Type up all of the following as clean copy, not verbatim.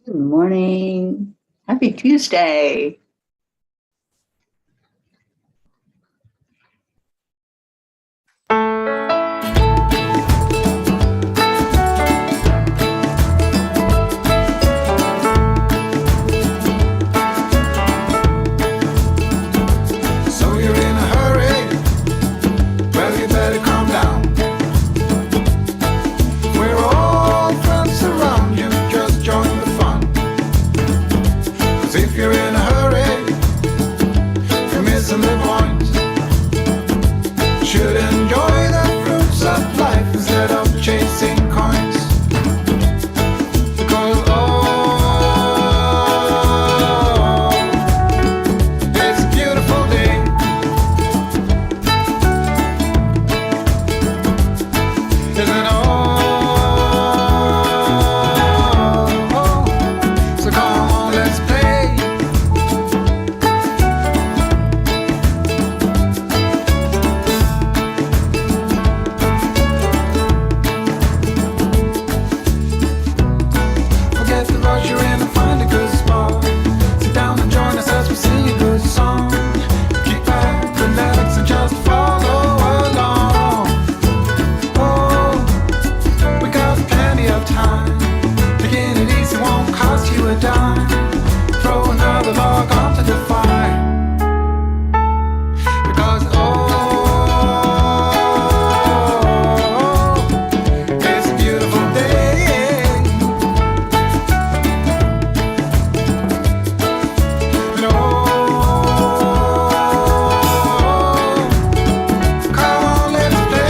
Good morning. Happy Tuesday. So you're in a hurry? Well, you better calm down. We're all friends around you, just join the fun. 'Cause if you're in a hurry, you're missing the point. Should enjoy the fruits of life instead of chasing coins. Because it's a beautiful day. Isn't it so come on, let's play. Forget the rush you're in and find a good spot. Sit down and join us as we sing a good song. Kick back, relax, and just follow along. Oh, we got plenty of time. Taking it easy won't cost you a dime. Throw another log onto the fire. Because it's a beautiful day. And come on, let's play.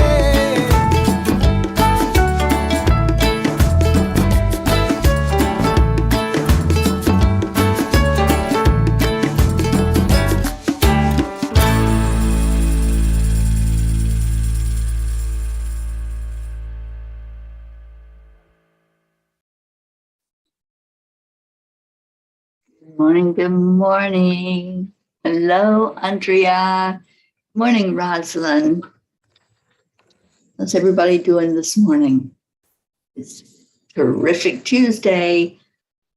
Good morning. Good morning. Hello, Andrea. Morning, Rosalind. How's everybody doing this morning? It's terrific Tuesday,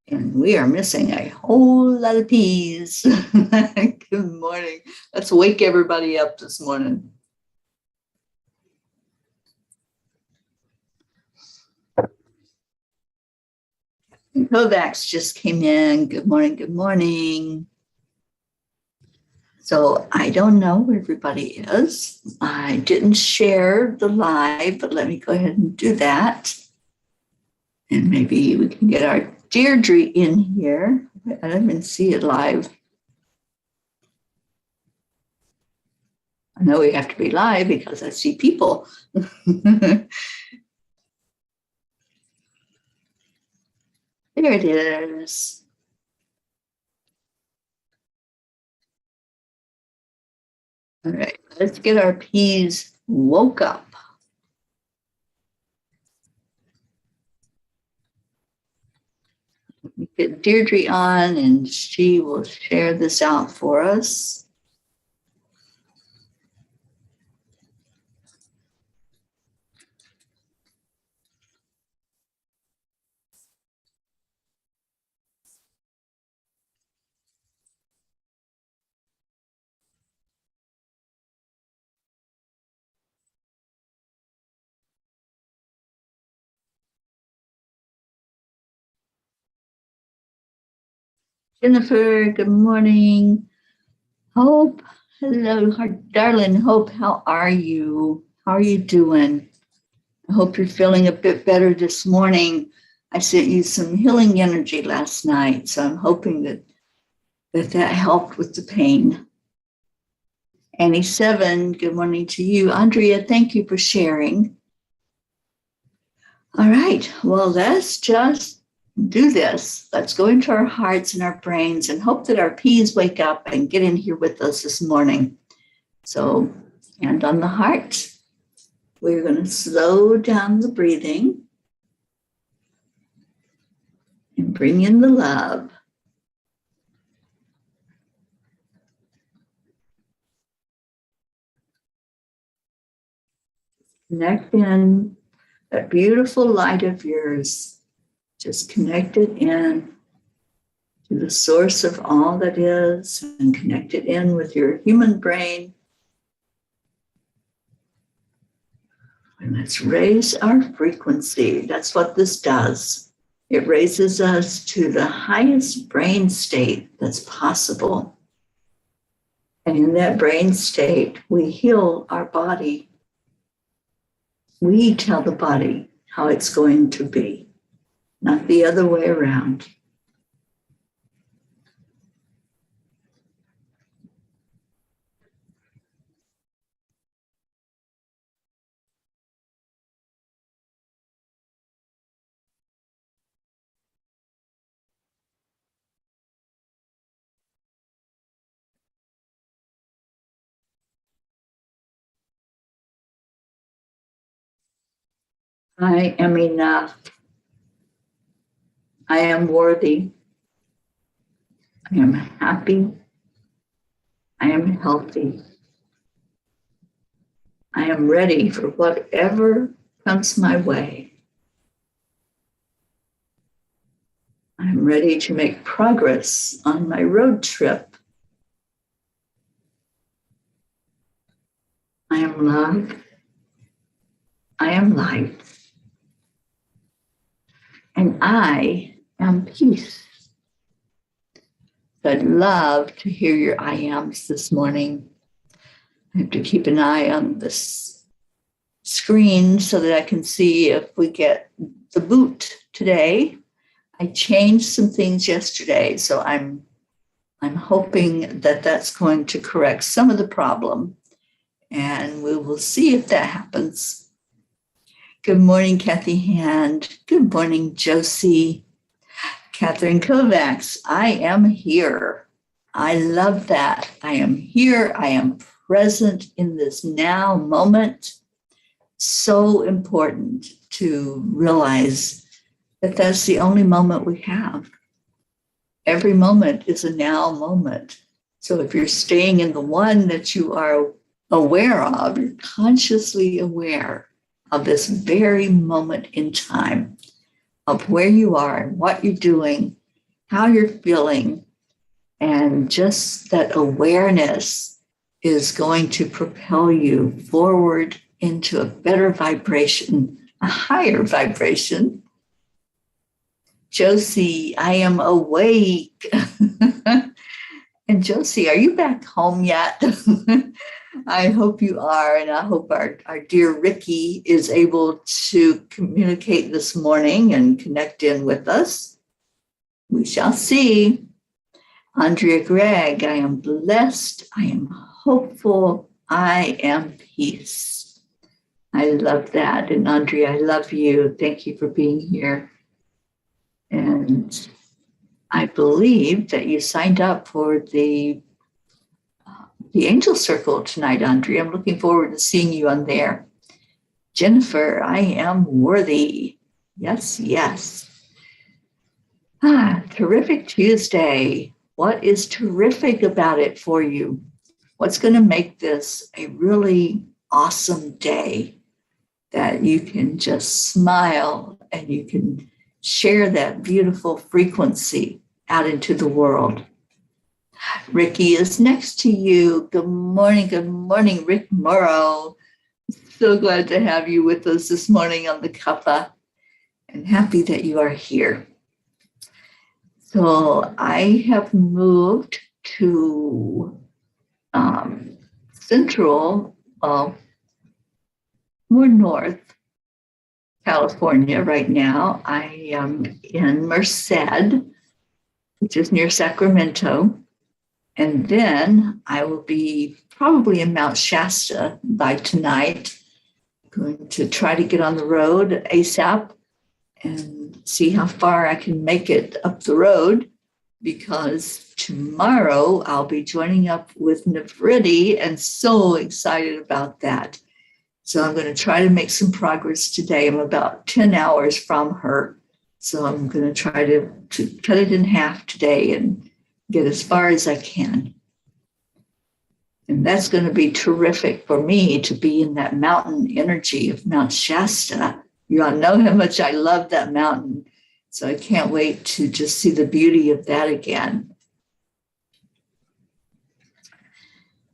and we are missing a whole lot of peas. Good morning. Let's wake everybody up this morning. Kovacs just came in. Good morning. Good morning. So I don't know where everybody is. I didn't share the live, but let me go ahead and do that. And maybe we can get our Deirdre in here. I didn't even see it live. I know we have to be live because I see people. There it is. All right, let's get our peas woke up. Let me get Deirdre on and she will share this out for us. Jennifer, good morning. Hope, hello, darling Hope, how are you? How are you doing? I hope you're feeling a bit better this morning. I sent you some healing energy last night, so I'm hoping that helped with the pain. Annie 7, good morning to you. Andrea, thank you for sharing. All right, well, let's just do this. Let's go into our hearts and our brains and hope that our peas wake up and get in here with us this morning. So, hand on the heart. We're going to slow down the breathing and bring in the love. Connect in that beautiful light of yours. Just connect it in to the source of all that is and connect it in with your human brain. And let's raise our frequency. That's what this does. It raises us to the highest brain state that's possible. And in that brain state, we heal our body. We tell the body how it's going to be, not the other way around. I am enough. I am worthy. I am happy. I am healthy. I am ready for whatever comes my way. I'm ready to make progress on my road trip. I am love. I am light. And I am peace. I'd love to hear your I ams this morning. I have to keep an eye on this screen so that I can see if we get the boot today. I changed some things yesterday, so I'm hoping that that's going to correct some of the problem, and we will see if that happens. Good morning, Kathy Hand. Good morning, Josie. Catherine Kovacs, I am here. I love that. I am here. I am present in this now moment. So important to realize that that's the only moment we have. Every moment is a now moment. So if you're staying in the one that you are aware of, you're consciously aware of this very moment in time, of where you are and what you're doing, how you're feeling, and just that awareness is going to propel you forward into a better vibration, a higher vibration. Josie, I am awake. And Josie, are you back home yet? I hope you are, and I hope our dear Ricky is able to communicate this morning and connect in with us. We shall see. Andrea Gregg, I am blessed, I am hopeful, I am peace. I love that. And Andrea, I love you. Thank you for being here. And I believe that you signed up for the Angel Circle tonight, Andrea. I'm looking forward to seeing you on there. Jennifer, I am worthy. Yes, yes. Terrific Tuesday. What is terrific about it for you? What's going to make this a really awesome day that you can just smile and you can share that beautiful frequency out into the world? Ricky is next to you. Good morning, Rick Morrow. So glad to have you with us this morning on the Cuppa, and happy that you are here. So I have moved to central, more north California right now. I am in Merced, which is near Sacramento. And then I will be probably in Mount Shasta by tonight. I'm going to try to get on the road ASAP and see how far I can make it up the road, because tomorrow I'll be joining up with Navriti, and so excited about that. So I'm going to try to make some progress today. I'm about 10 hours from her. So I'm going to try to cut it in half today and get as far as I can. And that's going to be terrific for me to be in that mountain energy of Mount Shasta. You all know how much I love that mountain. So I can't wait to just see the beauty of that again.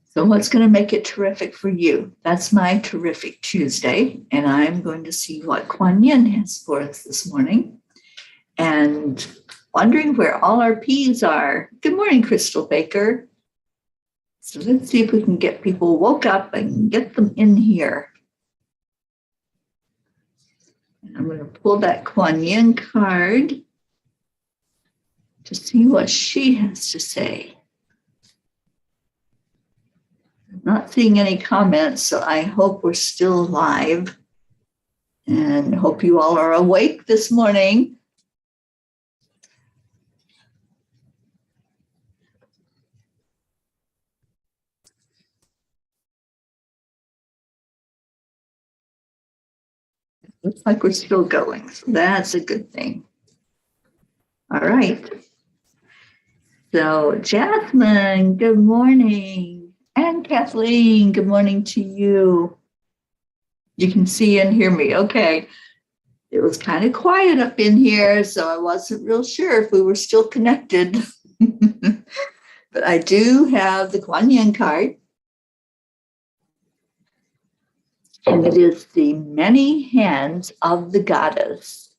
So what's going to make it terrific for you? That's my Terrific Tuesday. And I'm going to see what Kuan Yin has for us this morning. And wondering where all our P's are. Good morning, Crystal Baker. So let's see if we can get people woke up and get them in here. And I'm going to pull that Kuan Yin card to see what she has to say. I'm not seeing any comments, so I hope we're still live and hope you all are awake this morning. Looks like we're still going, so that's a good thing. All right. So Jasmine, good morning. And Kathleen, good morning to you. You can see and hear me. Okay. It was kind of quiet up in here, so I wasn't real sure if we were still connected. But I do have the Kuan Yin card. And it is the many hands of the goddess.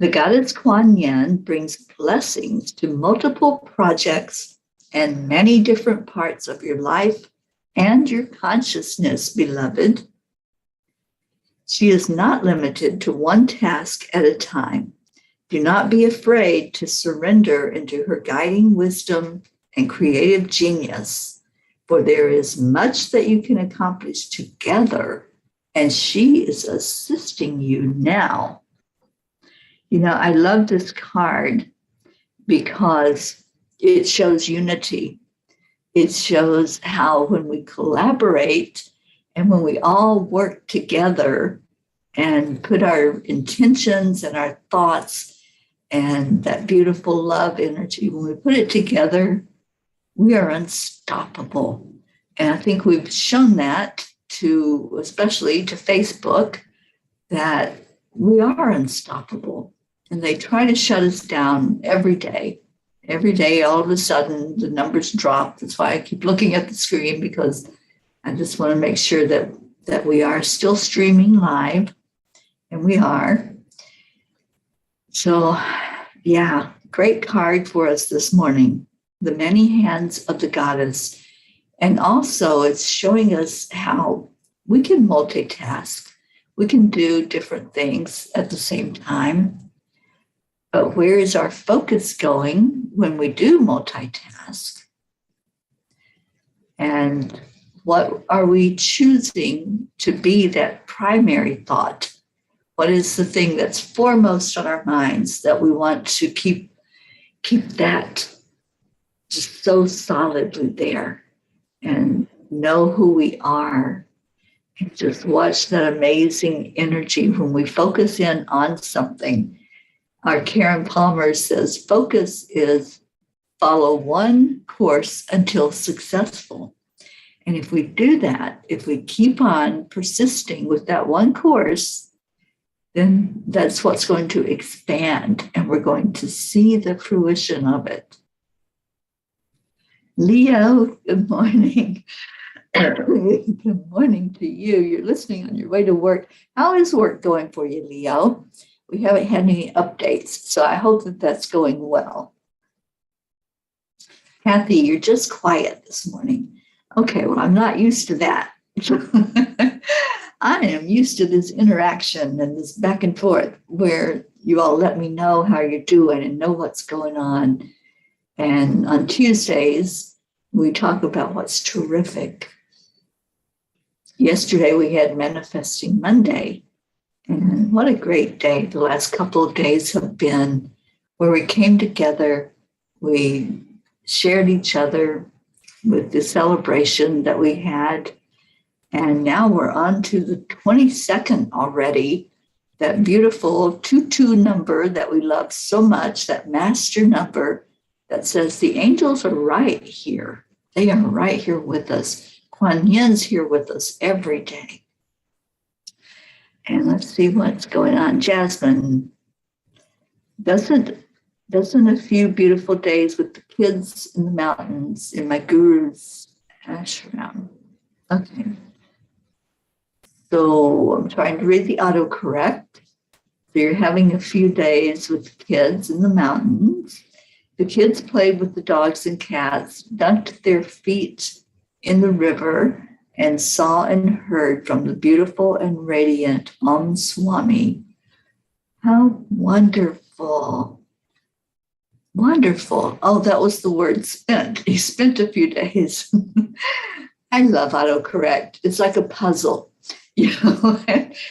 The goddess Kuan Yin brings blessings to multiple projects and many different parts of your life and your consciousness, beloved. She is not limited to one task at a time. Do not be afraid to surrender into her guiding wisdom and creative genius. For there is much that you can accomplish together, and she is assisting you now. You know, I love this card because it shows unity. It shows how when we collaborate and when we all work together and put our intentions and our thoughts and that beautiful love energy, when we put it together, we are unstoppable. And I think we've shown that especially to Facebook, that we are unstoppable. And they try to shut us down every day. Every day, all of a sudden, the numbers drop. That's why I keep looking at the screen, because I just want to make sure that we are still streaming live. And we are. So, yeah, great card for us this morning. The many hands of the goddess. And also it's showing us how we can multitask. We can do different things at the same time. But where is our focus going when we do multitask? And what are we choosing to be that primary thought? What is the thing that's foremost on our minds that we want to keep that just so solidly there and know who we are and just watch that amazing energy when we focus in on something. Our Karen Palmer says, focus is follow one course until successful. And if we do that, if we keep on persisting with that one course, then that's what's going to expand and we're going to see the fruition of it. Leo, good morning. Good morning to you. You're listening on your way to work. How is work going for you, Leo? We haven't had any updates, so I hope that that's going well. Kathy, you're just quiet this morning. Okay, well, I'm not used to that. I am used to this interaction and this back and forth where you all let me know how you're doing and know what's going on. And on Tuesdays, we talk about what's terrific. Yesterday, we had Manifesting Monday. And what a great day the last couple of days have been, where we came together, we shared each other with the celebration that we had. And now we're on to the 22nd already, that beautiful 22 number that we love so much, that master number that says the angels are right here. They are right here with us. Kuan Yin's here with us every day. And let's see what's going on. Jasmine, Doesn't a few beautiful days with the kids in the mountains in my guru's ashram. Okay. So I'm trying to read the autocorrect. So you're having a few days with the kids in the mountains. The kids played with the dogs and cats, dunked their feet in the river, and saw and heard from the beautiful and radiant Om Swami. How wonderful. Wonderful. Oh, that was the word spent. He spent a few days. I love autocorrect. It's like a puzzle, you know,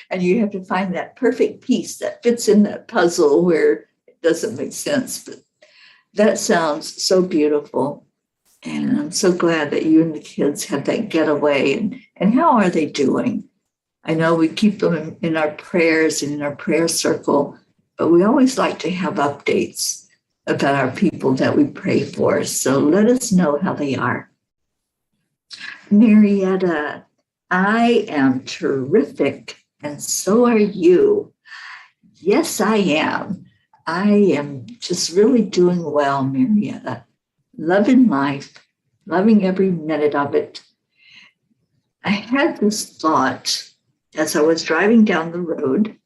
and you have to find that perfect piece that fits in that puzzle where it doesn't make sense. But that sounds so beautiful. And I'm so glad that you and the kids had that getaway. And how are they doing? I know we keep them in our prayers and in our prayer circle, but we always like to have updates about our people that we pray for. So let us know how they are. Marietta, I am terrific, and so are you. Yes, I am. I am just really doing well, Marietta. Loving life, loving every minute of it. I had this thought as I was driving down the road,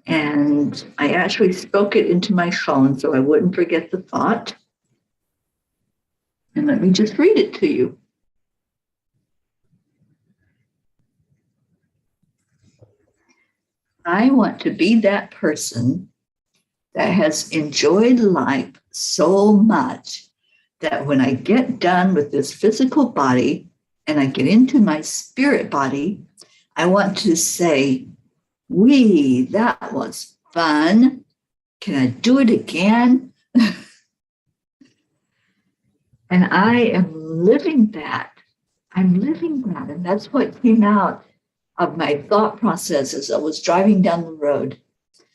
and I actually spoke it into my phone so I wouldn't forget the thought. And let me just read it to you. I want to be that person that has enjoyed life so much that when I get done with this physical body and I get into my spirit body, I want to say, that was fun. Can I do it again? And I am living that. I'm living that. And that's what came out of my thought process as I was driving down the road.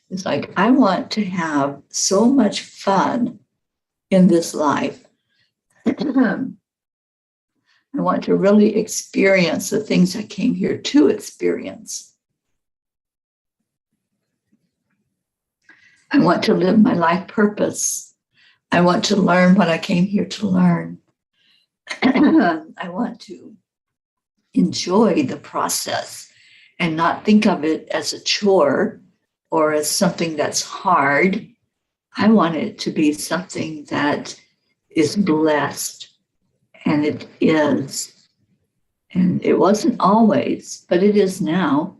It's like, I want to have so much fun in this life. I want to really experience the things I came here to experience. I want to live my life purpose. I want to learn what I came here to learn. I want to enjoy the process and not think of it as a chore or as something that's hard. I want it to be something that is blessed, and it is. And it wasn't always, but it is now.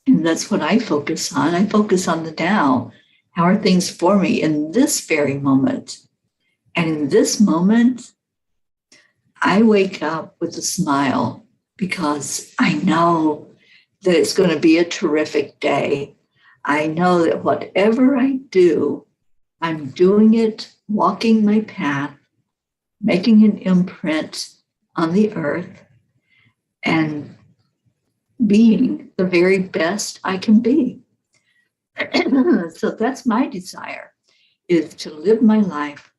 And that's what I focus on. I focus on the now. How are things for me in this very moment? And in this moment, I wake up with a smile because I know that it's going to be a terrific day. I know that whatever I do, I'm doing it, walking my path, making an imprint on the earth, and being the very best I can be. So that's my desire, is to live my life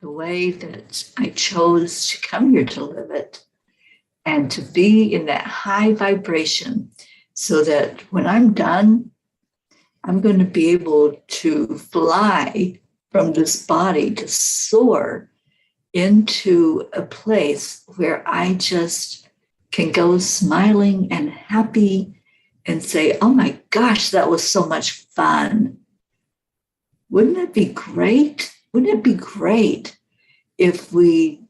the way that I chose to come here to live it, and to be in that high vibration so that when I'm done, I'm going to be able to fly from this body, to soar into a place where I just can go smiling and happy and say, oh my gosh, that was so much fun. Wouldn't it be great? Wouldn't it be great if we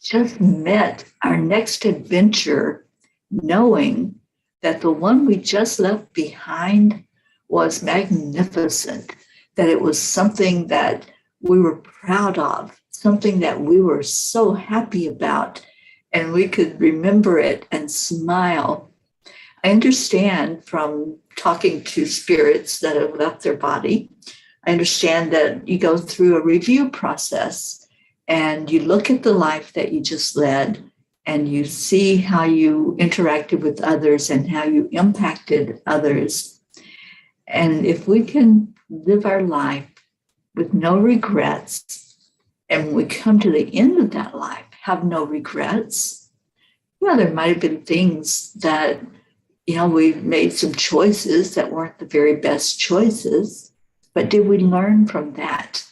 just met our next adventure knowing that the one we just left behind was magnificent, that it was something that we were proud of, something that we were so happy about, and we could remember it and smile. I understand from talking to spirits that have left their body, I understand that you go through a review process and you look at the life that you just led and you see how you interacted with others and how you impacted others. And if we can live our life with no regrets, and when we come to the end of that life, have no regrets, there might have been things that, we made some choices that weren't the very best choices, But did we learn from that?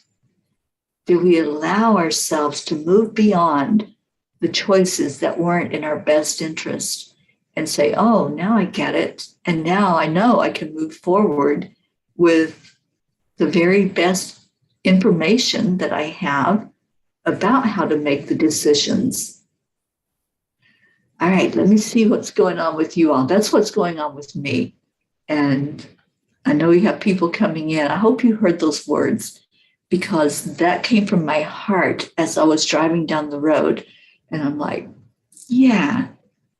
Did we allow ourselves to move beyond the choices that weren't in our best interest and say, oh, now I get it. And now I know I can move forward with the very best information that I have about how to make the decisions. All right, let me see what's going on with you all. That's what's going on with me. And I know you have people coming in. I hope you heard those words, because that came from my heart as I was driving down the road. And I'm like, yeah,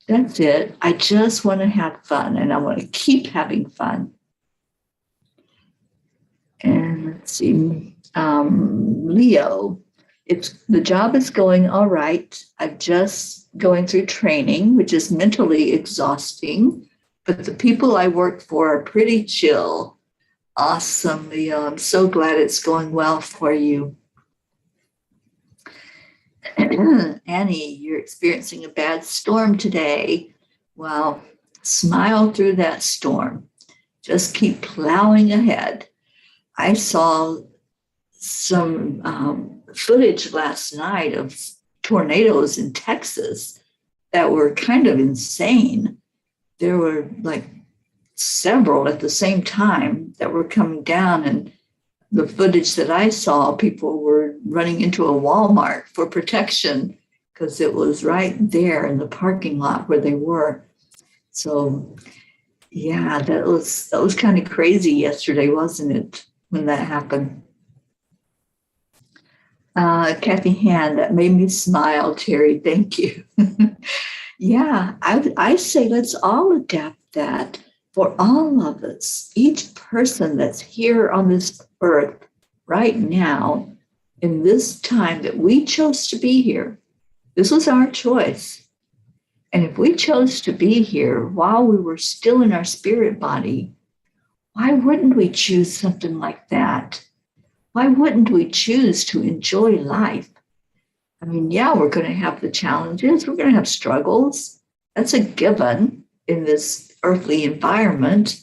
that's it. I just want to have fun, and I want to keep having fun. And let's see, Leo, the job is going all right. I'm just going through training, which is mentally exhausting, but the people I work for are pretty chill. Awesome, Leo. I'm so glad it's going well for you. Annie, you're experiencing a bad storm today. Well, smile through that storm. Just keep plowing ahead. I saw some footage last night of tornadoes in Texas that were kind of insane. There were like several at the same time that were coming down, and the footage that I saw, people were running into a Walmart for protection because it was right there in the parking lot where they were. So yeah, that was kind of crazy yesterday, wasn't it, when that happened? Kathy Hand, that made me smile, Teri. Thank you. Yeah, I say let's all adapt that for all of us, each person that's here on this earth right now, in this time that we chose to be here. This was our choice. And if we chose to be here while we were still in our spirit body, why wouldn't we choose something like that? Why wouldn't we choose to enjoy life? I mean, yeah, we're going to have the challenges. We're going to have struggles. That's a given in this earthly environment.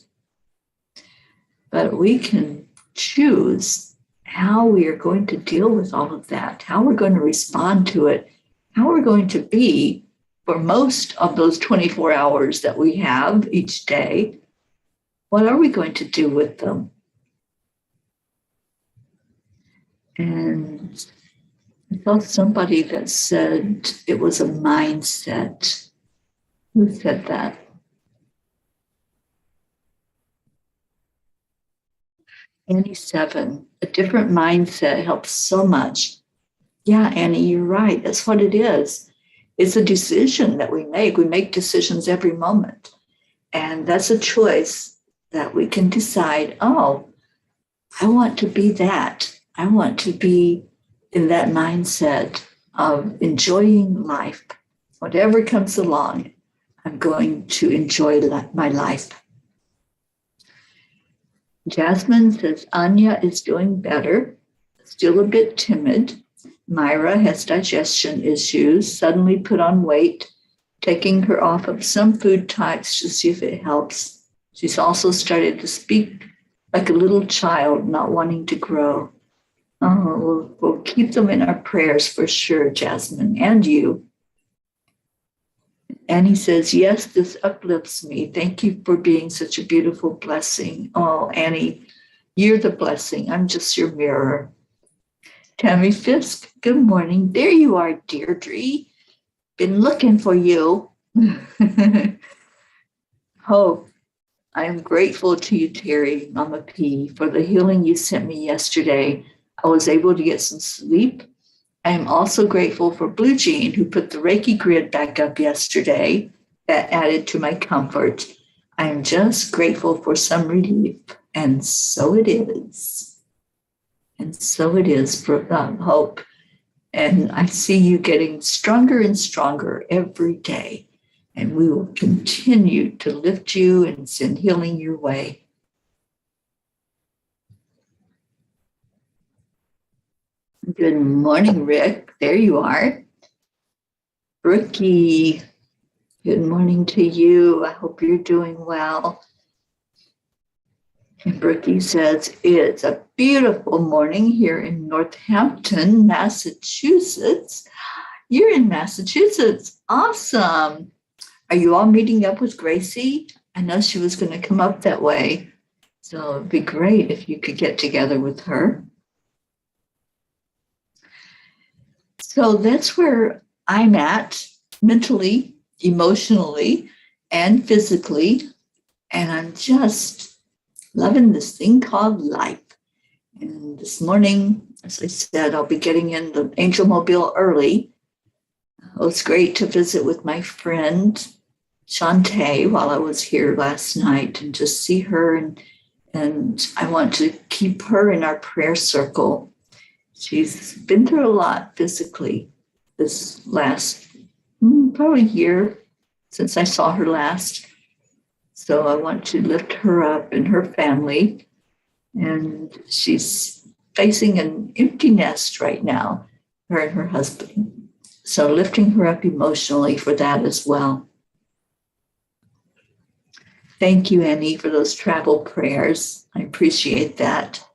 But we can choose how we are going to deal with all of that, how we're going to respond to it, how we're going to be for most of those 24 hours that we have each day. What are we going to do with them? And I saw somebody that said it was a mindset. Who said that? Annie 7, a different mindset helps so much. Yeah, Annie, you're right. That's what it is. It's a decision that we make. We make decisions every moment. And that's a choice that we can decide, oh, I want to be that. I want to be in that mindset of enjoying life. Whatever comes along, I'm going to enjoy my life. Jasmine says Anya is doing better, still a bit timid. Myra has digestion issues, suddenly put on weight, taking her off of some food types to see if it helps. She's also started to speak like a little child, not wanting to grow. Oh, we'll keep them in our prayers for sure, Jasmine, and you. Annie says, yes, this uplifts me. Thank you for being such a beautiful blessing. Oh, Annie, you're the blessing. I'm just your mirror. Tammy Fisk, good morning. There you are, Deirdre. Been looking for you. Oh, I am grateful to you, Teri, Mama P, for the healing you sent me yesterday. I was able to get some sleep. I am also grateful for Blue Jean, who put the Reiki grid back up yesterday. That added to my comfort. I am just grateful for some relief. And so it is. And so it is for hope. And I see you getting stronger and stronger every day. And we will continue to lift you and send healing your way. Good morning, Rick. There you are. Brookie, good morning to you. I hope you're doing well. And Brookie says, it's a beautiful morning here in Northampton, Massachusetts. You're in Massachusetts. Awesome. Are you all meeting up with Gracie? I know she was going to come up that way. So it'd be great if you could get together with her. So that's where I'm at mentally, emotionally, and physically. And I'm just loving this thing called life. And this morning, as I said, I'll be getting in the Angel Mobile early. It was great to visit with my friend Shantae while I was here last night and just see her. And I want to keep her in our prayer circle. She's been through a lot physically this last probably year since I saw her last. So I want to lift her up and her family. And she's facing an empty nest right now, her and her husband. So lifting her up emotionally for that as well. Thank you, Annie, for those travel prayers. I appreciate that.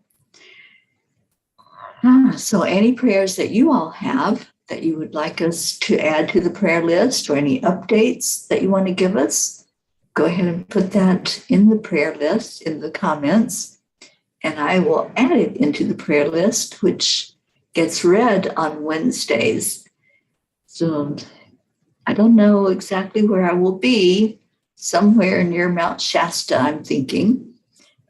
So any prayers that you all have that you would like us to add to the prayer list or any updates that you want to give us, go ahead and put that in the prayer list in the comments, and I will add it into the prayer list, which gets read on Wednesdays. So I don't know exactly where I will be, somewhere near Mount Shasta, I'm thinking,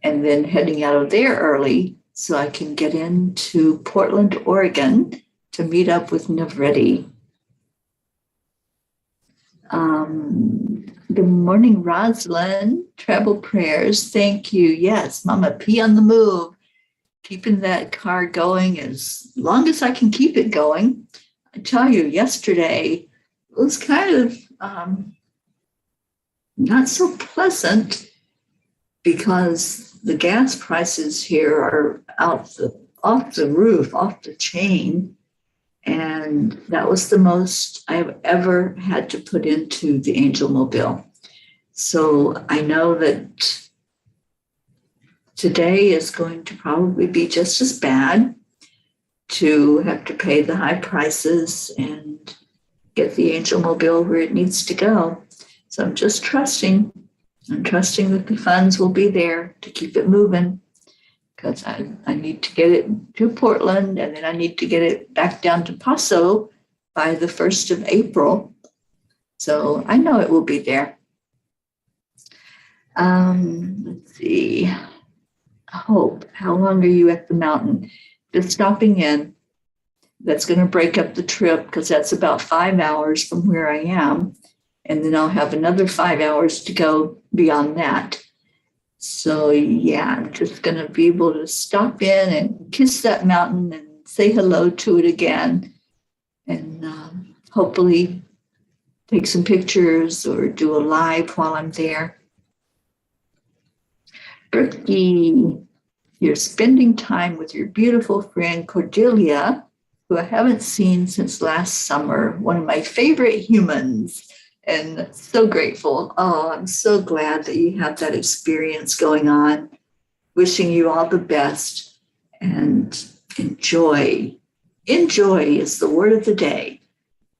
and then heading out of there early so I can get into Portland, Oregon to meet up with Navredi. Good morning, Rosalind. Travel prayers. Thank you. Yes, Mama P on the move. Keeping that car going as long as I can keep it going. I tell you, yesterday it was kind of not so pleasant because the gas prices here are off the roof, off the chain. And that was the most I've ever had to put into the Angel Mobile. So I know that today is going to probably be just as bad, to have to pay the high prices and get the Angel Mobile where it needs to go. So I'm just trusting. I'm trusting that the funds will be there to keep it moving, because I need to get it to Portland, and then I need to get it back down to Paso by the 1st of April. So I know it will be there. Let's see. Hope, how long are you at the mountain? Just stopping in. That's going to break up the trip because that's about 5 hours from where I am. And then I'll have another 5 hours to go beyond that. So yeah, I'm just going to be able to stop in and kiss that mountain and say hello to it again. And hopefully take some pictures or do a live while I'm there. Berkey, you're spending time with your beautiful friend Cordelia, who I haven't seen since last summer, one of my favorite humans. And so grateful. Oh, I'm so glad that you have that experience going on. Wishing you all the best and enjoy. Enjoy is the word of the day.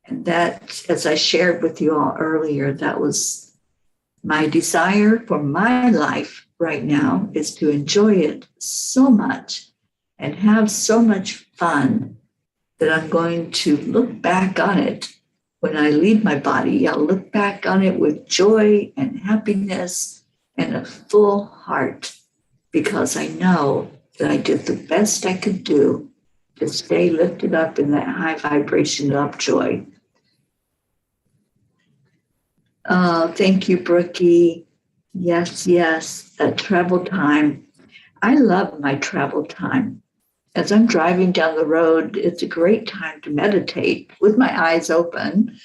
And that, as I shared with you all earlier, that was my desire for my life right now, is to enjoy it so much and have so much fun that I'm going to look back on it. When I leave my body, I'll look back on it with joy and happiness and a full heart, because I know that I did the best I could do to stay lifted up in that high vibration of joy. Oh, thank you, Brookie. Yes, that travel time. I love my travel time. As I'm driving down the road, it's a great time to meditate with my eyes open.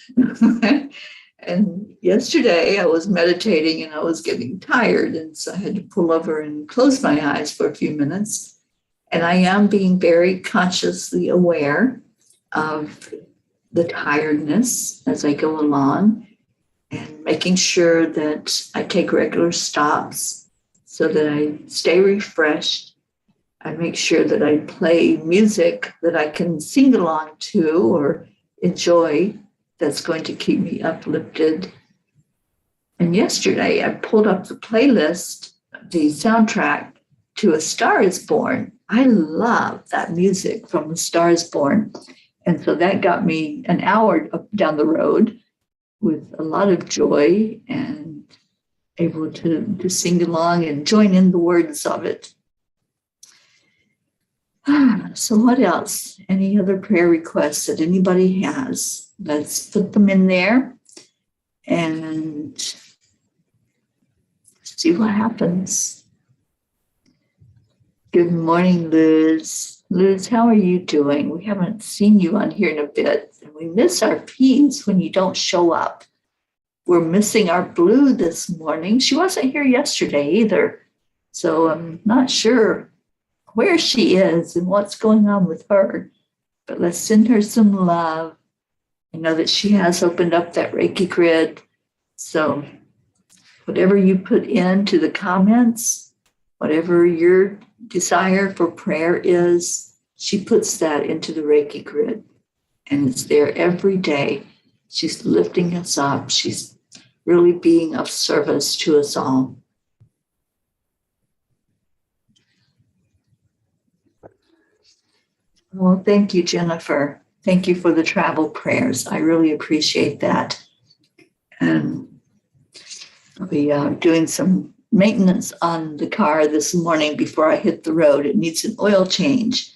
And yesterday I was meditating and I was getting tired. And so I had to pull over and close my eyes for a few minutes. And I am being very consciously aware of the tiredness as I go along, and making sure that I take regular stops so that I stay refreshed. I make sure that I play music that I can sing along to or enjoy that's going to keep me uplifted. And yesterday I pulled up the playlist, the soundtrack to A Star is Born. I love that music from A Star is Born. And so that got me an hour up down the road with a lot of joy and able to sing along and join in the words of it. So what else? Any other prayer requests that anybody has? Let's put them in there and see what happens. Good morning, Liz. Liz, how are you doing? We haven't seen you on here in a bit, and we miss our P's when you don't show up. We're missing our Blue this morning. She wasn't here yesterday either, so I'm not sure where she is and what's going on with her, but let's send her some love. I know that she has opened up that Reiki grid, so whatever you put into the comments, whatever your desire for prayer is, she puts that into the Reiki grid, and it's there every day. She's lifting us up. She's really being of service to us all. Well, thank you, Jennifer. Thank you for the travel prayers. I really appreciate that. And I'll be doing some maintenance on the car this morning before I hit the road. It needs an oil change.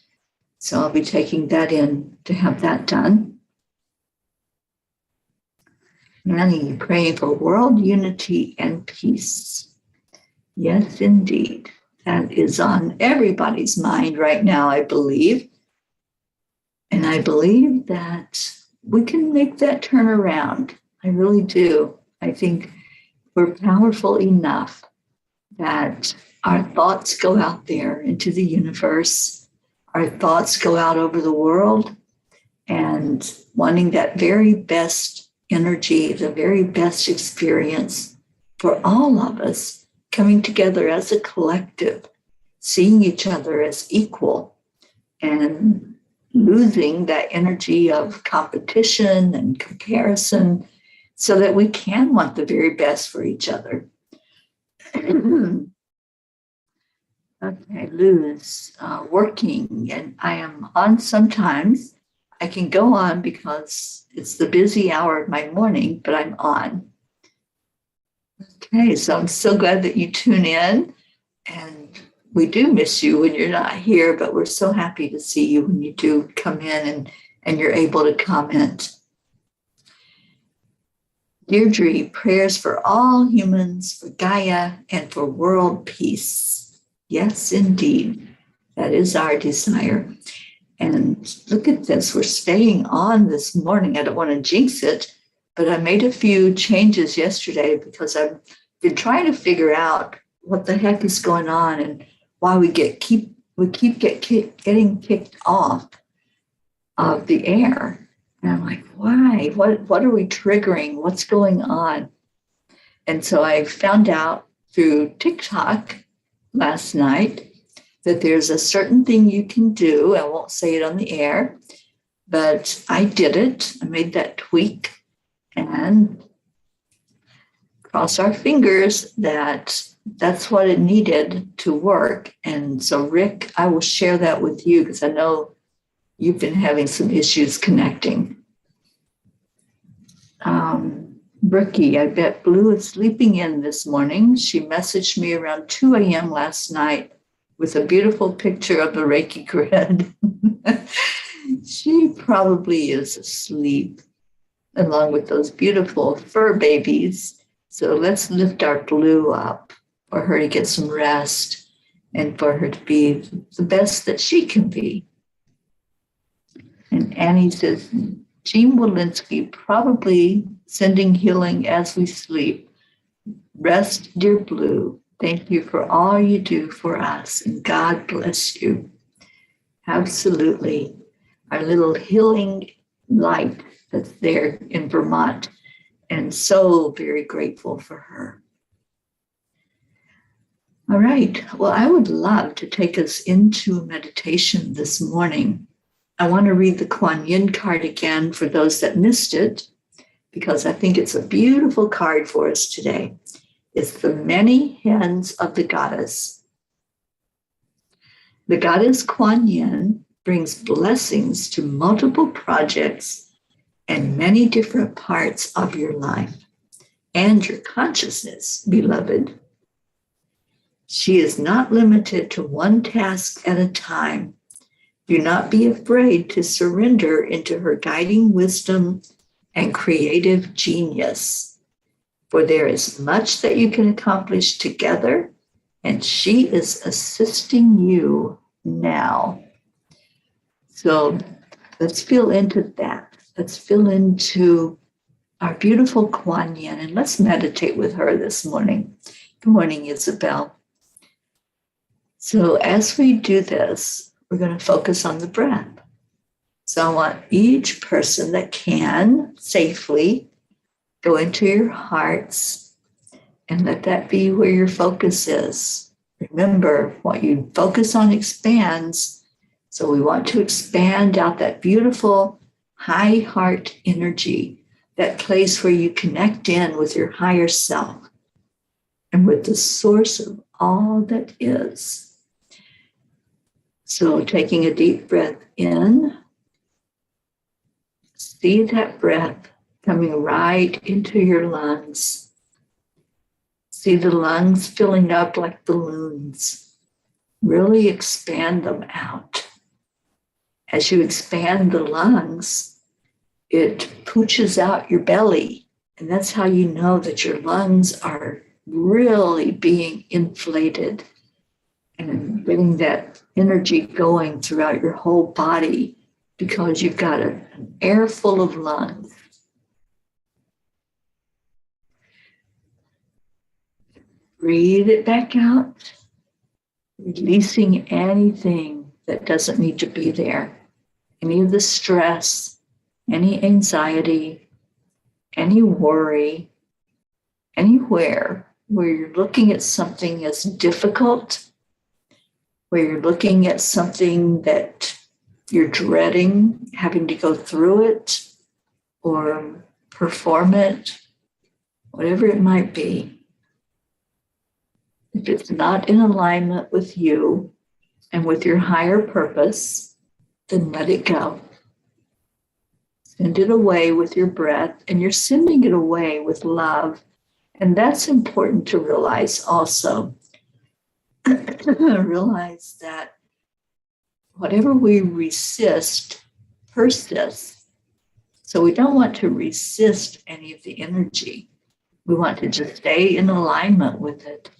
So I'll be taking that in to have that done. Annie, praying for world unity and peace. Yes, indeed. That is on everybody's mind right now, I believe. And I believe that we can make that turn around. I really do. I think we're powerful enough that our thoughts go out there into the universe. Our thoughts go out over the world, and wanting that very best energy, the very best experience for all of us, coming together as a collective, seeing each other as equal, and losing that energy of competition and comparison so that we can want the very best for each other. Okay, Luz, working, and I am on sometimes. I can go on because it's the busy hour of my morning, but I'm on. Okay, so I'm so glad that you tune in, and we do miss you when you're not here, but we're so happy to see you when you do come in and you're able to comment. Deirdre, prayers for all humans, for Gaia, and for world peace. Yes, indeed. That is our desire. And look at this. We're staying on this morning. I don't want to jinx it, but I made a few changes yesterday because I've been trying to figure out what the heck is going on and why we keep getting kicked off of the air. And I'm like, why? What are we triggering? What's going on? And so I found out through TikTok last night that there's a certain thing you can do. I won't say it on the air, but I did it. I made that tweak, and cross our fingers that that's what it needed to work. And so, Rick, I will share that with you because I know you've been having some issues connecting. Brookie, I bet Blue is sleeping in this morning. She messaged me around 2 a.m. last night with a beautiful picture of the Reiki grid. She probably is asleep along with those beautiful fur babies. So let's lift our Blue up for her to get some rest and for her to be the best that she can be. And Annie says, Jean Walensky, probably sending healing as we sleep. Rest, dear Blue. Thank you for all you do for us, and God bless you. Absolutely. Our little healing light that's there in Vermont, and so very grateful for her. All right. Well, I would love to take us into meditation this morning. I want to read the Kuan Yin card again for those that missed it, because I think it's a beautiful card for us today. It's the many hands of the goddess. The goddess Kuan Yin brings blessings to multiple projects and many different parts of your life and your consciousness, beloved. She is not limited to one task at a time. Do not be afraid to surrender into her guiding wisdom and creative genius, for there is much that you can accomplish together, and she is assisting you now. So let's feel into that. Let's feel into our beautiful Kuan Yin, and let's meditate with her this morning. Good morning, Isabel. So as we do this, we're going to focus on the breath. So I want each person that can safely go into your hearts and let that be where your focus is. Remember, what you focus on expands. So we want to expand out that beautiful high heart energy, that place where you connect in with your higher self and with the source of all that is. So taking a deep breath in, see that breath coming right into your lungs. See the lungs filling up like balloons. Really expand them out. As you expand the lungs, it pushes out your belly. And that's how you know that your lungs are really being inflated and getting that energy going throughout your whole body, because you've got an air full of lungs. Breathe it back out, releasing anything that doesn't need to be there. Any of the stress, any anxiety, any worry, anywhere where you're looking at something as difficult, where you're looking at something that you're dreading, having to go through it or perform it, whatever it might be. If it's not in alignment with you and with your higher purpose, then let it go. Send it away with your breath, and you're sending it away with love. And that's important to realize also. Realize that whatever we resist persists. So we don't want to resist any of the energy. We want to just stay in alignment with it.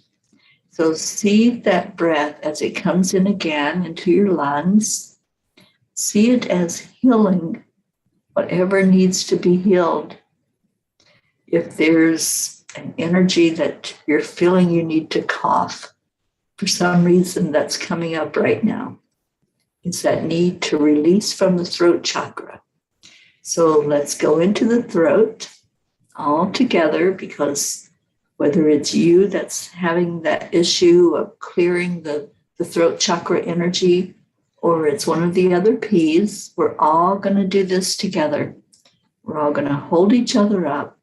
So see that breath as it comes in again into your lungs. See it as healing whatever needs to be healed. If there's an energy that you're feeling you need to cough, for some reason that's coming up right now, it's that need to release from the throat chakra. So let's go into the throat all together, because whether it's you that's having that issue of clearing the throat chakra energy, or it's one of the other P's, we're all going to do this together. We're all going to hold each other up.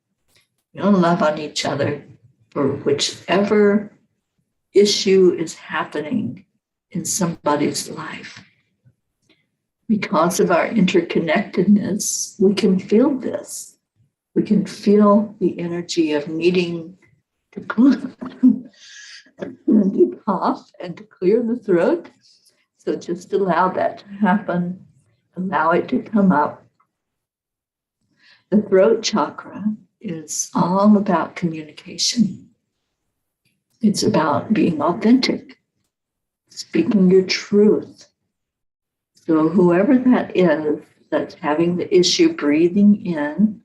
We'll love on each other for whichever issue is happening in somebody's life. Because of our interconnectedness, we can feel this. We can feel the energy of needing to cough and to clear the throat. So just allow that to happen. Allow it to come up. The throat chakra is all about communication. It's about being authentic, speaking your truth. So whoever that is that's having the issue breathing in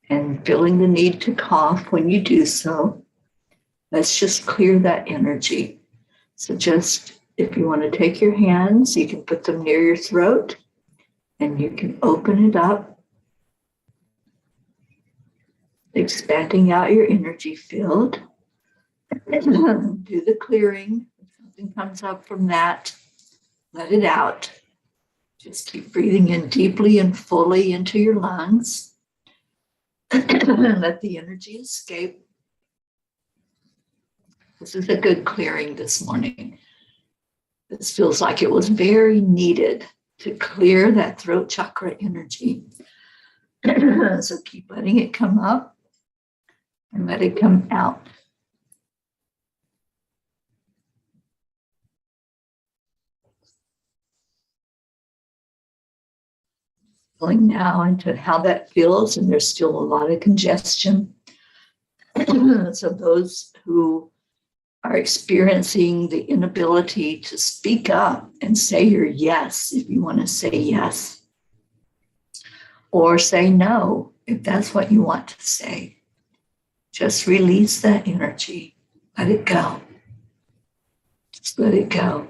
and feeling the need to cough when you do so, let's just clear that energy. So just, if you want to take your hands, you can put them near your throat and you can open it up, expanding out your energy field. Do the clearing. If something comes up from that, let it out. Just keep breathing in deeply and fully into your lungs. Let the energy escape. This is a good clearing this morning. This feels like it was very needed to clear that throat chakra energy. So keep letting it come up and let it come out. Going now into how that feels, and there's still a lot of congestion. So those who are experiencing the inability to speak up and say your yes, if you want to say yes, or say no, if that's what you want to say, just release that energy. Let it go. Just let it go.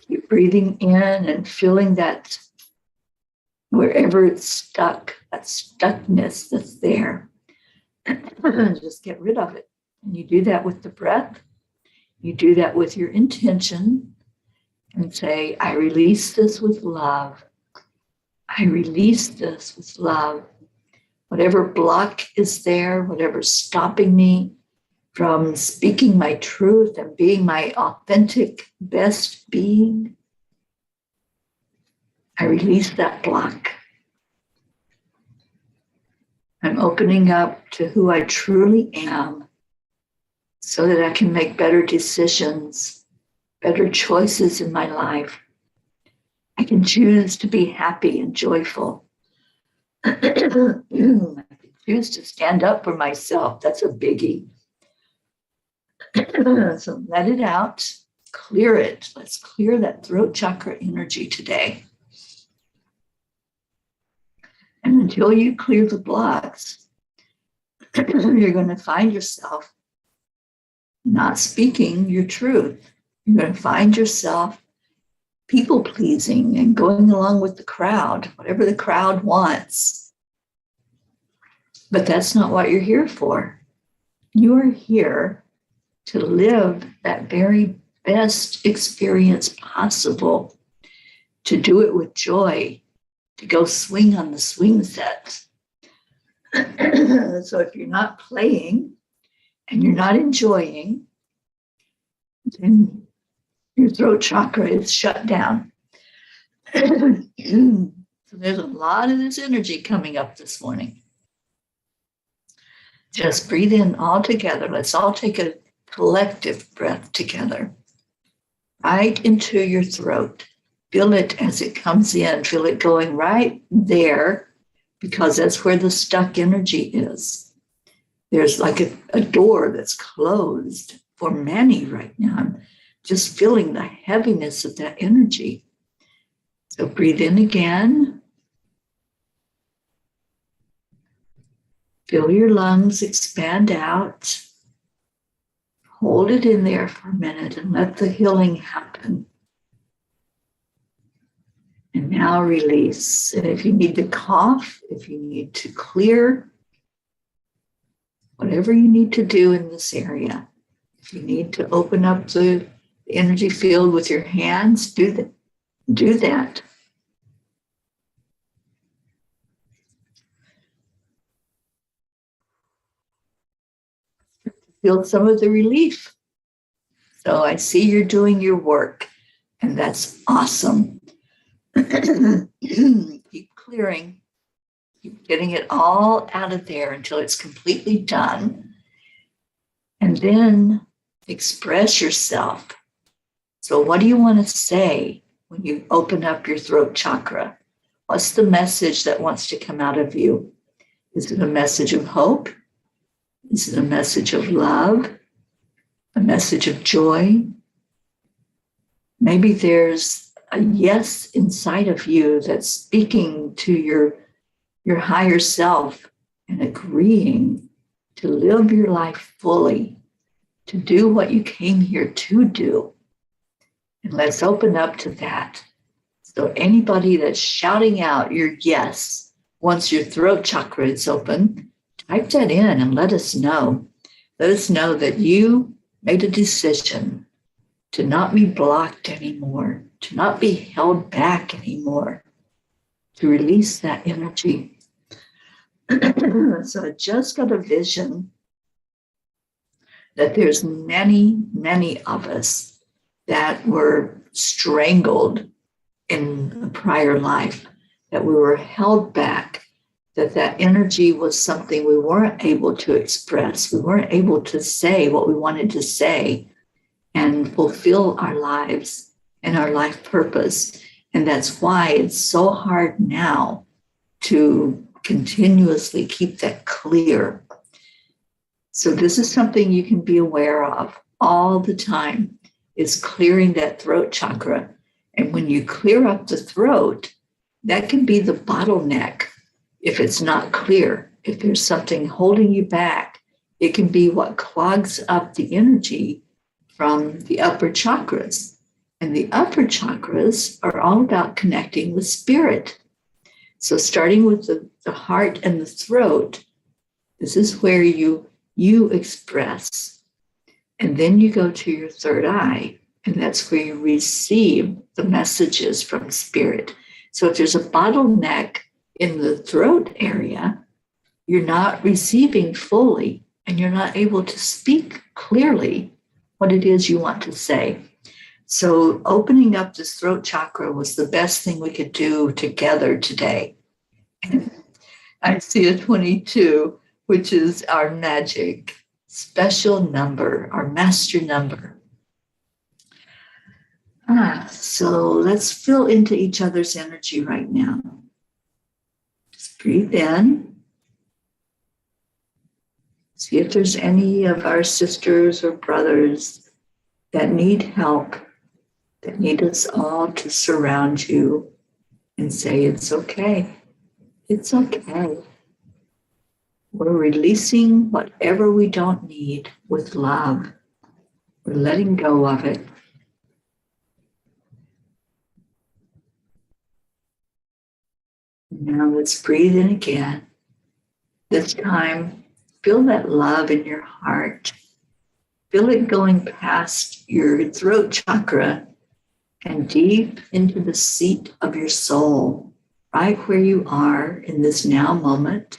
Keep breathing in and feeling that wherever it's stuck, that stuckness that's there, just get rid of it. And you do that with the breath. You do that with your intention and say, I release this with love. I release this with love. Whatever block is there, whatever's stopping me from speaking my truth and being my authentic best being, I release that block. I'm opening up to who I truly am so that I can make better decisions, better choices in my life. I can choose to be happy and joyful. I can choose to stand up for myself. That's a biggie. So let it out, clear it. Let's clear that throat chakra energy today. And until you clear the blocks, you're going to find yourself not speaking your truth. You're going to find yourself people pleasing and going along with the crowd, whatever the crowd wants. But that's not what you're here for. You are here to live that very best experience possible, to do it with joy, to go swing on the swing set. So if you're not playing and you're not enjoying, then your throat chakra is shut down. So there's a lot of this energy coming up this morning. Just breathe in all together. Let's all take a collective breath together, right into your throat. Feel it as it comes in. Feel it going right there, because that's where the stuck energy is. There's like a door that's closed for many right now. I'm just feeling the heaviness of that energy. So breathe in again. Feel your lungs expand out. Hold it in there for a minute and let the healing happen. And now release. And if you need to cough, if you need to clear, whatever you need to do in this area, if you need to open up the energy field with your hands, do that. Do that. Feel some of the relief. So I see you're doing your work, and that's awesome. Keep clearing. Keep getting it all out of there until it's completely done. And then express yourself. So what do you want to say when you open up your throat chakra? What's the message that wants to come out of you? Is it a message of hope? Is it a message of love? A message of joy? Maybe there's a yes inside of you that's speaking to your higher self and agreeing to live your life fully, to do what you came here to do. And let's open up to that. So anybody that's shouting out your yes, once your throat chakra is open, type that in and let us know. Let us know that you made a decision to not be blocked anymore, to not be held back anymore, to release that energy. So I just got a vision that there's many, many of us that were strangled in a prior life, that we were held back, that energy was something we weren't able to express. We weren't able to say what we wanted to say and fulfill our lives and our life purpose. And that's why it's so hard now to continuously keep that clear. So this is something you can be aware of all the time, is clearing that throat chakra. And when you clear up the throat, that can be the bottleneck. If it's not clear, if there's something holding you back, it can be what clogs up the energy from the upper chakras. And the upper chakras are all about connecting with spirit. So starting with the heart and the throat, this is where you express. And then you go to your third eye, and that's where you receive the messages from spirit. So if there's a bottleneck in the throat area, you're not receiving fully, and you're not able to speak clearly what it is you want to say. So opening up this throat chakra was the best thing we could do together today. I see a 22, which is our magic special number, our master number. So let's feel into each other's energy right now. Just breathe in. See if there's any of our sisters or brothers that need help, that need us all to surround you and say, it's okay. It's okay. We're releasing whatever we don't need with love. We're letting go of it. Now let's breathe in again. This time, feel that love in your heart. Feel it going past your throat chakra and deep into the seat of your soul, right where you are in this now moment.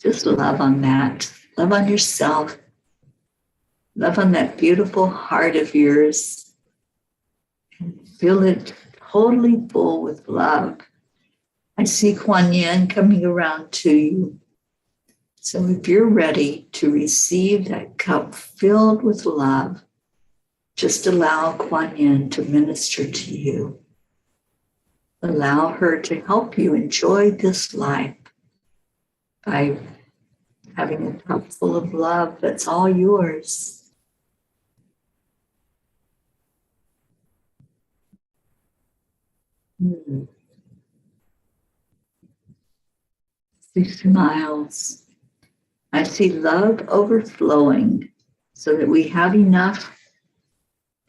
Just love on that. Love on yourself. Love on that beautiful heart of yours. And feel it totally full with love. I see Kuan Yin coming around to you. So if you're ready to receive that cup filled with love, just allow Kuan Yin to minister to you. Allow her to help you enjoy this life by having a cup full of love that's all yours. She smiles. I see love overflowing so that we have enough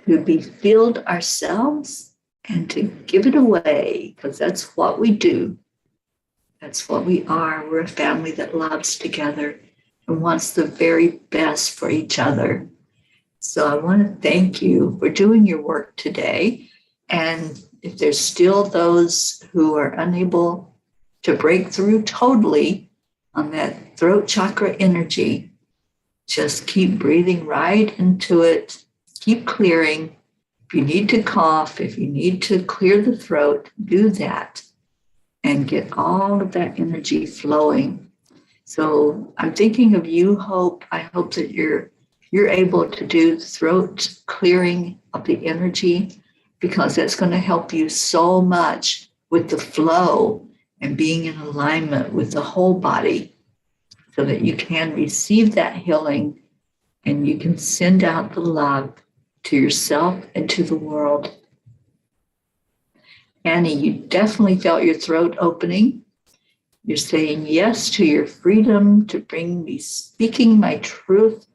to be filled ourselves and to give it away, because that's what we do. That's what we are. We're a family that loves together and wants the very best for each other. So I want to thank you for doing your work today. And if there's still those who are unable to break through totally on that throat chakra energy, just keep breathing right into it. Keep clearing. If you need to cough, if you need to clear the throat, do that and get all of that energy flowing. So I'm thinking of you, Hope. I hope that you're able to do the throat clearing of the energy, because that's going to help you so much with the flow and being in alignment with the whole body, so that you can receive that healing and you can send out the love to yourself and to the world. Annie, you definitely felt your throat opening. You're saying yes to your freedom to bring me speaking my truth.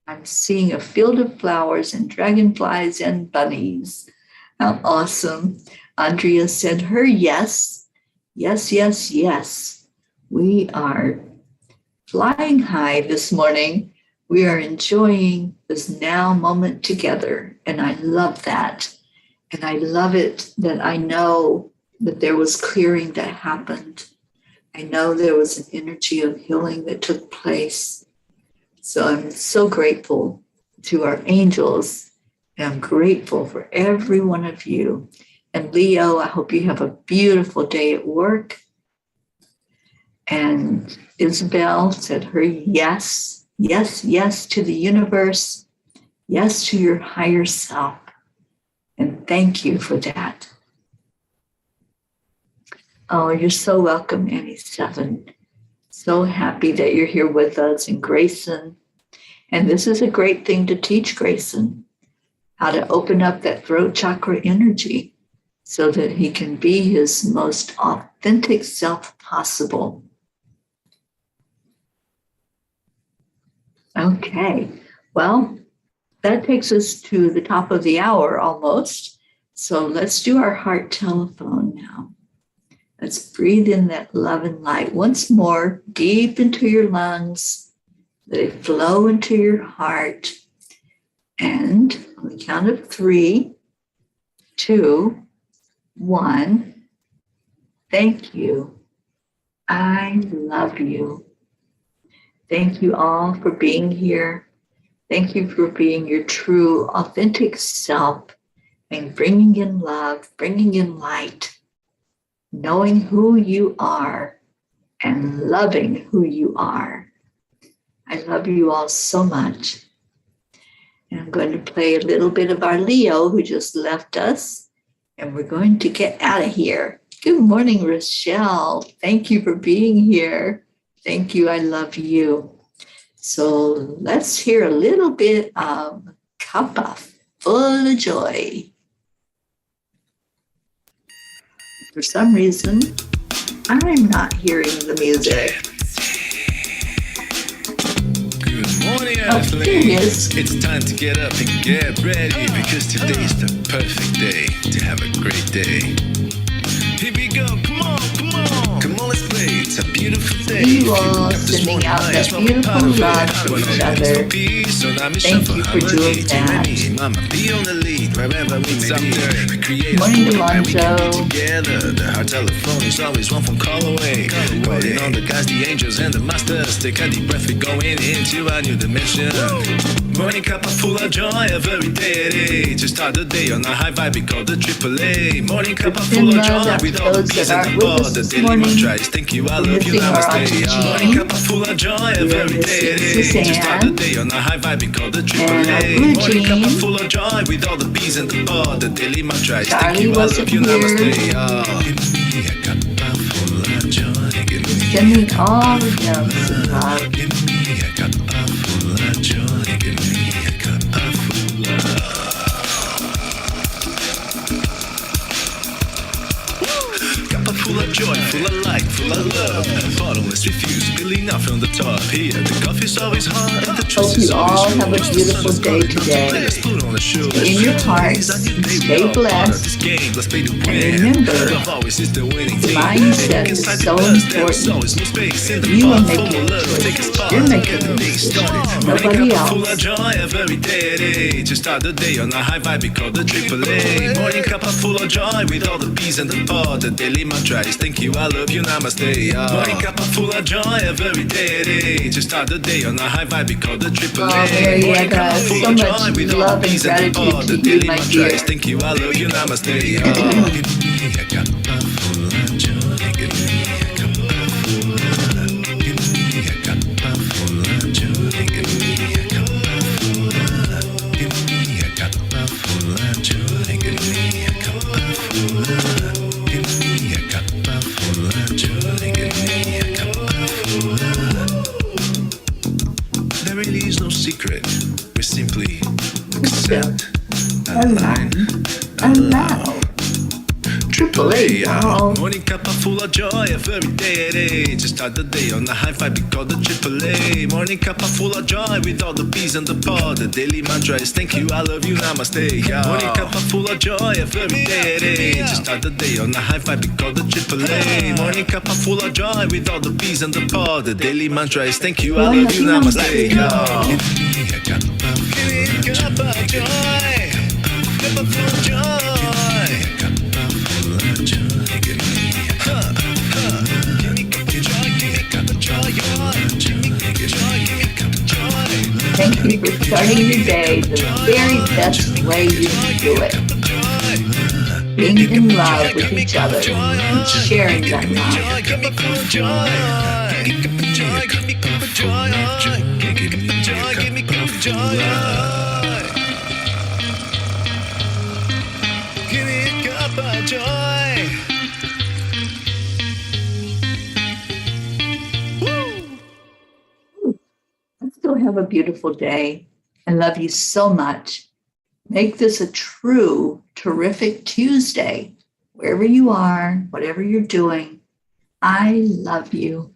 I'm seeing a field of flowers and dragonflies and bunnies. How awesome. Andrea said her yes. Yes, yes, yes. We are flying high this morning. We are enjoying this now moment together. And I love that. And I love it that I know that there was clearing that happened. I know there was an energy of healing that took place. So I'm so grateful to our angels. And I'm grateful for every one of you. And Leo, I hope you have a beautiful day at work. And Isabel said her yes, yes, yes to the universe, yes to your higher self. And thank you for that. Oh, you're so welcome, Annie7. So happy that you're here with us. And Grayson, and this is a great thing to teach Grayson, how to open up that throat chakra energy so that he can be his most authentic self possible. Okay, well, that takes us to the top of the hour almost. So let's do our heart telephone now. Let's breathe in that love and light once more, deep into your lungs. Let it flow into your heart. And on the count of 3, 2, 1, thank you. I love you. Thank you all for being here. Thank you for being your true, authentic self and bringing in love, bringing in light, knowing who you are and loving who you are. I love you all so much. And I'm going to play a little bit of our Leo who just left us, and we're going to get out of here. Good morning, Rochelle. Thank you for being here. Thank you. I love you. So let's hear a little bit of Cuppa Fulla Joy. For some reason, I'm not hearing the music. Good morning, Oh, there it is. It's time to get up and get ready because today is the perfect day to have a great day. Here we go, come on, come on. Come on, let's play. It's a beautiful day. You all sending out that beautiful love to each other. Thank you for doing that. Mama, be on the lead wherever we may be. We create Morning, a where we can Delonzo. be together. The heart telephone is always one phone call away. Calling on the guys, the angels, and the masters. Take a deep breath, we're going into a new dimension. Morning Cuppa Fulla Joy, every day at 8. To start the day on a high vibe, we call the AAA. Morning Cuppa Fulla Joy, with all the bees and the ball. The daily mantra is thank you, I love you, namaste. Morning Cuppa Fulla Joy, every day at 8. To start the day on a high vibe, we call the AAA. Morning Cuppa Fulla Joy, with all the bees and the ball. The daily mantra is thank you, I love you, namaste. Give me a Cuppa Fulla Joy, give me Sending all the loves and love. Give me a Cuppa Fulla Joy, give me a Cuppa Fulla. Cuppa Fulla Joy, full of light, full of love. Bottomless refuse, spilling out from the top. Here, the coffee's always hot and the Hope juice you is all always have a yours. beautiful day today. Let's put on a show. Stay in your hearts. Stay blessed. Let's play to And win. remember, Love always is the winning team. mindset is Inside so the bus, there's important. always no space in the You are bar. making Full of love, take a choices. spot. You're making Get the day decisions. started. Nobody Morning Cuppa else. Fulla Joy, every day at 8. To start the day on a high vibe, we call the AAA. Morning Cuppa Fulla Joy, with all the bees and the pod. The daily mantra is thank you, I love you, namaste. Morning Cuppa Fulla Joy, every day at 8. To start the day on a high vibe, we call the AAA. Marietta, Morning Cuppa so Fulla much Joy, with all the love and bees and the gratitude pod. to The you, daily my mantra dear. is thank you, I love you, namaste. Give me a Cuppa Fulla Joy, give me a Cuppa Fulla. Give me a Cuppa Fulla Joy, give me a Cuppa Fulla. Give me a Cuppa Fulla Joy, give me a Cuppa Fulla. Give me a Cuppa Fulla Joy, give me a Cuppa Fulla. There really is no secret. We simply accept, align, allow. Triple play, y'all. Morning Cuppa Fulla Joy, every day at 8. Just start the day on the high five, we call the AAA. Morning Cuppa Fulla Joy, with all the P's and the pod. The daily mantra is thank you, I love you, namaste, y'all. Morning Cuppa Fulla Joy, every day at 8. Just start the day on the high five, we call the AAA. Morning Cuppa Fulla Joy, with all the P's and the pod. The daily mantra is thank you, I love you, namaste, y'all. Give me a Cuppa Joy, Cuppa Fulla Joy, Cuppa Fulla Joy. Give me a Cuppa Joy, give me a Cuppa Joy. Thank you for starting your day the very best way you can do it. Being in love with each other and sharing that love. Let's go have a beautiful day. I love you so much. Make this a true, terrific Tuesday. Wherever you are, whatever you're doing, I love you.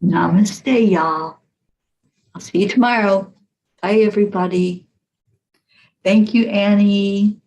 Namaste, y'all. I'll see you tomorrow. Bye, everybody. Thank you, Annie.